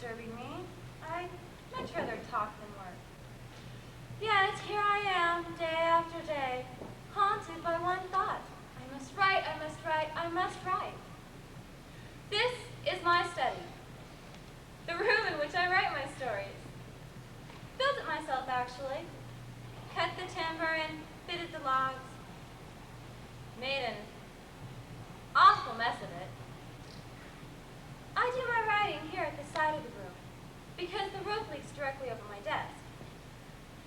disturbing me. I'd much rather talk than work. Yet here I am, day after day, haunted by one thought. I must write, I must write, I must write. This is my study, the room in which I write my stories. Built it myself, actually. Cut the timber and fitted the logs. Made an awful mess of it. I do my writing here at the side of the room, because the roof leaks directly over my desk.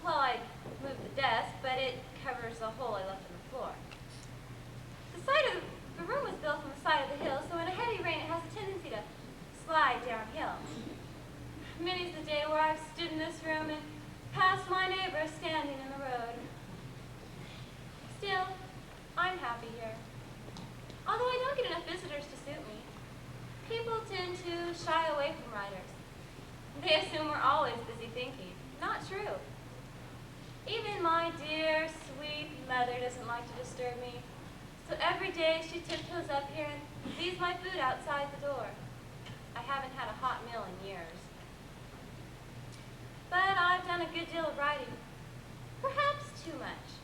Well, I moved the desk, but it covers the hole I left in the floor. The side of the room was built on the side of the hill, so in a heavy rain it has a tendency to slide downhill. Many's the day where I've stood in this room and passed my neighbor standing in the road. Still, I'm happy here. Although I don't get enough visitors to suit me. People tend to shy away from writers. They assume we're always busy thinking. Not true. Even my dear, sweet mother doesn't like to disturb me. So every day she tiptoes up here and leaves my food outside the door. I haven't had a hot meal in years. But I've done a good deal of writing. Perhaps too much.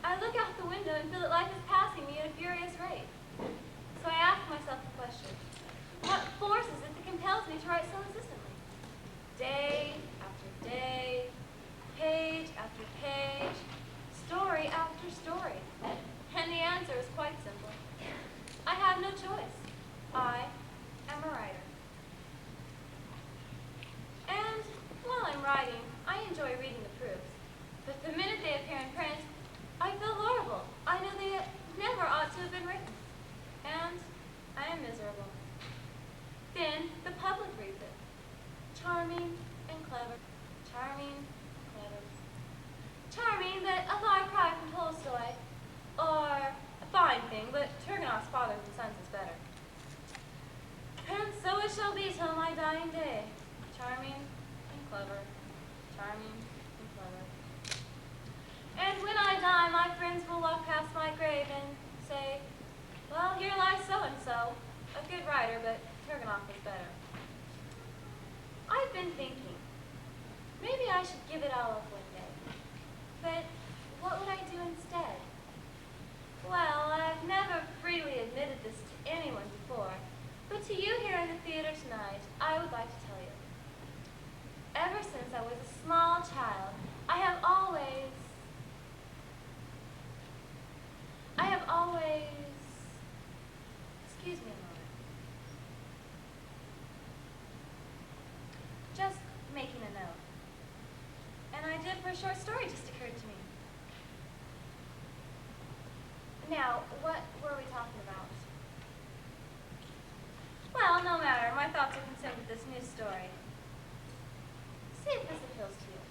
I look out the window and feel that life is passing me at a furious rate. So I ask myself the question, what force is it that compels me to write so insistently? Day after day, page after page, story after story. And the answer is quite simple. I have no choice. I am a writer. And while I'm writing, I enjoy reading the proofs. But the minute they appear in print, I feel horrible. I know they never ought to have been written. And I am miserable. Then the public reads it. Charming and clever. Charming and clever. Charming that a far cry from Tolstoy, or a fine thing, but Turgenev's Fathers and Sons is better. And so it shall be till my dying day. Charming and clever. Charming and clever. And when I die, my friends will walk past my grave and say, well, here lies so-and-so, a good writer, but Turgenev was better. I've been thinking, maybe I should give it all up one day. But what would I do instead? Well, I've never freely admitted this to anyone before, but to you here in the theater tonight, I would like to tell you. Ever since I was a small child, I have always, excuse me a moment. Just making a note. An idea for a short story just occurred to me. Now, what were we talking about? Well, no matter. My thoughts are consumed with this new story. See if this appeals to you.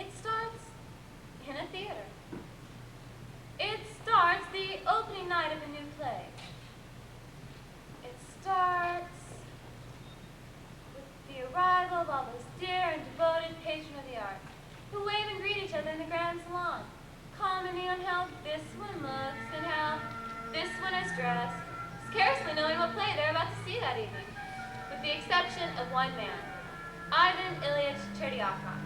It starts in a theater. It starts the opening night of a new play. It starts with the arrival of all those dear and devoted patrons of the arts who wave and greet each other in the grand salon, commenting on how this one looks and how this one is dressed, scarcely knowing what play they're about to see that evening, with the exception of one man, Ivan Ilyich Terdyakov.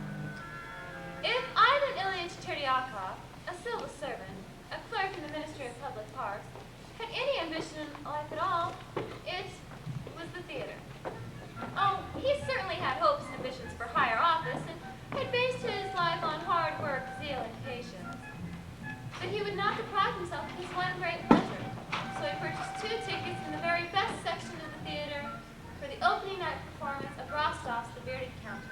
If Ivan Ilyich Terdyakov, a civil servant, a clerk in the Ministry of Public Parks, had any ambition in life at all, it was the theater. Oh, he certainly had hopes and ambitions for higher office and had based his life on hard work, zeal, and patience. But he would not deprive himself of his one great pleasure, so he purchased 2 tickets in the very best section of the theater for the opening night performance of Rostov's The Bearded Countess.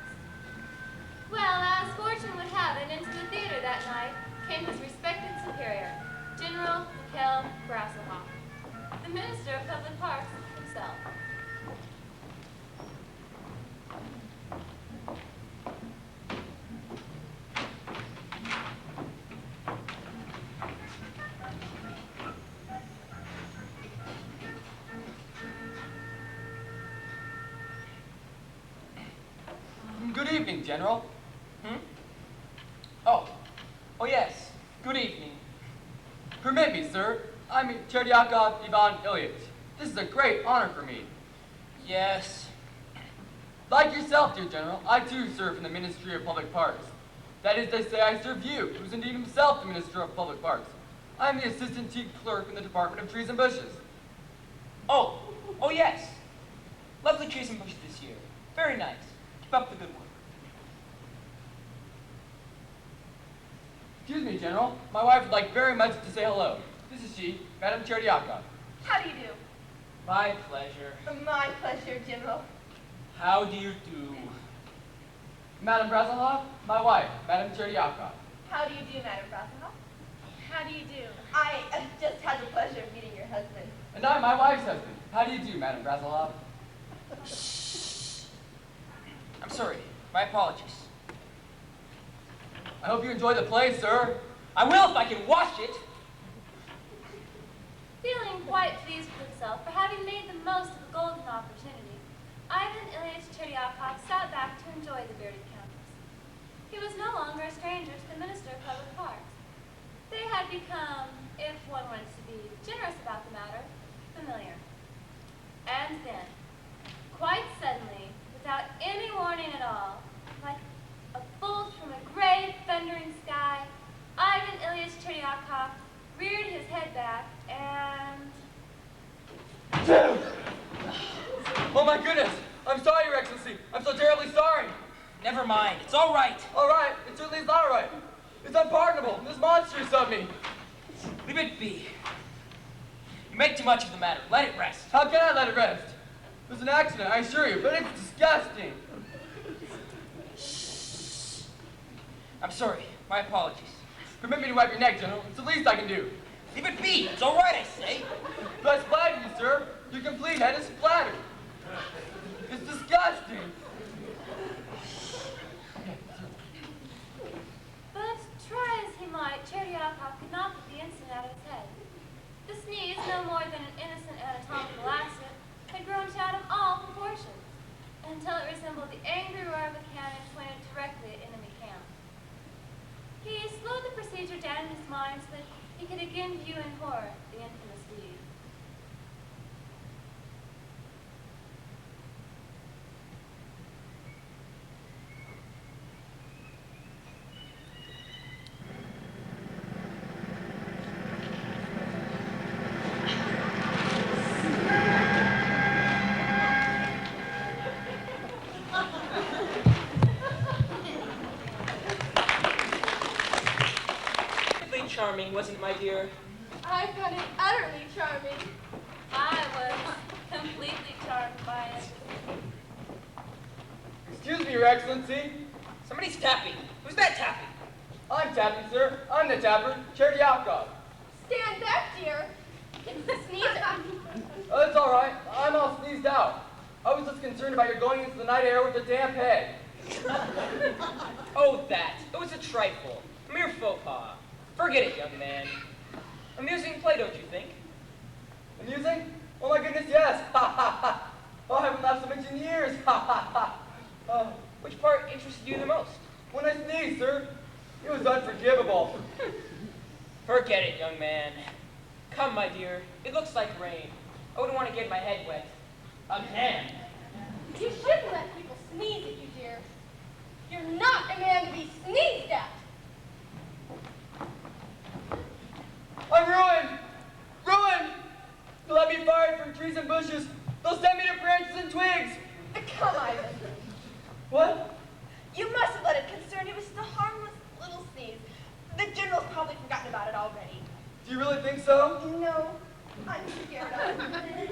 Well, as fortune would have it, into the theater that night came his respected superior, General Mikhail Brassilov, the Minister of Public Parks himself. Good evening, General. Oh yes, good evening. Permit me, sir. I'm Terdyakov Ivan Ilyich. This is a great honor for me. Yes, Like yourself, dear General, I too serve in the Ministry of Public Parks. That is to say, I serve you, who's indeed himself the Minister of Public Parks. I am the Assistant Chief Clerk in the Department of Trees and Bushes. Oh yes. Lovely trees and bushes this year. Very nice. Keep up the good work. Excuse me, General. My wife would like very much to say hello. This is she, Madame Cherdiakov. How do you do? My pleasure. My pleasure, General. How do you do? Madame Brasilov, my wife, Madame Cherdiakov. How do you do, Madam Brasilov? How do you do? I just had the pleasure of meeting your husband. And I, my wife's husband. How do you do, Madame Brasilov? I'm sorry. My apologies. I hope you enjoy the play, sir. I will if I can watch it. Feeling quite pleased with himself for having made the most of a golden opportunity, Ivan Ilyich Cherdiakov sat back to enjoy the bearded campus. He was no longer a stranger to the Minister of Public Parks. They had become, if one wants to be generous about the matter, familiar. And then, quite suddenly, without any warning at all, like a bolt from a gray, thundering sky, Ivan Ilyich Cherdiakov reared his head back and... Oh my goodness! I'm sorry, Your Excellency. I'm so terribly sorry. Never mind. It's all right. All right. It certainly is not all right. It's unpardonable. This monstrous of me. Leave it be. You make too much of the matter. Let it rest. How can I let it rest? It was an accident, I assure you, but it's disgusting. I'm sorry. My apologies. Permit me to wipe your neck, General. It's the least I can do. Leave it be. It's all right, I say. But I splattered you, sir. Your complete head is splattered. It's disgusting. But try as he might, Cherdiakov could not get the incident out of his head. The sneeze, no more than an innocent anatomical accident, had grown to out of all proportions, until it resembled the angry roar of a cannon pointed directly at enemy camp. He slowed the procedure down in his mind so that he could again view in horror the infamous deed. Charming, wasn't it, my dear? I found it utterly charming. I was completely charmed by it. Excuse me, Your Excellency. Somebody's tapping. Who's that tapping? I'm tapping, sir. I'm the tapper, Cherdiakov. Stand back, dear. It's the sneezer. Oh, that's all right. I'm all sneezed out. I was just concerned about your going into the night air with a damp head. Oh, that. It was a trifle. A mere faux pas. Forget it, young man. Amusing play, don't you think? Amusing? Oh my goodness, yes! Ha ha ha! Oh, I haven't laughed so much in years! Ha ha ha! Oh, Which part interested you the most? when I sneezed, sir, it was unforgivable. Forget it, young man. Come, my dear. It looks like rain. I wouldn't want to get my head wet. Again. You shouldn't let people sneeze at you, dear. You're not a man to be sneezed at. I'm ruined! Ruined! They'll let me fired from trees and bushes. They'll send me to branches and twigs. Come, Ivan. What? You must have let it concern you. It was just a harmless little sneeze. The general's probably forgotten about it already. Do you really think so? No, I'm scared of it.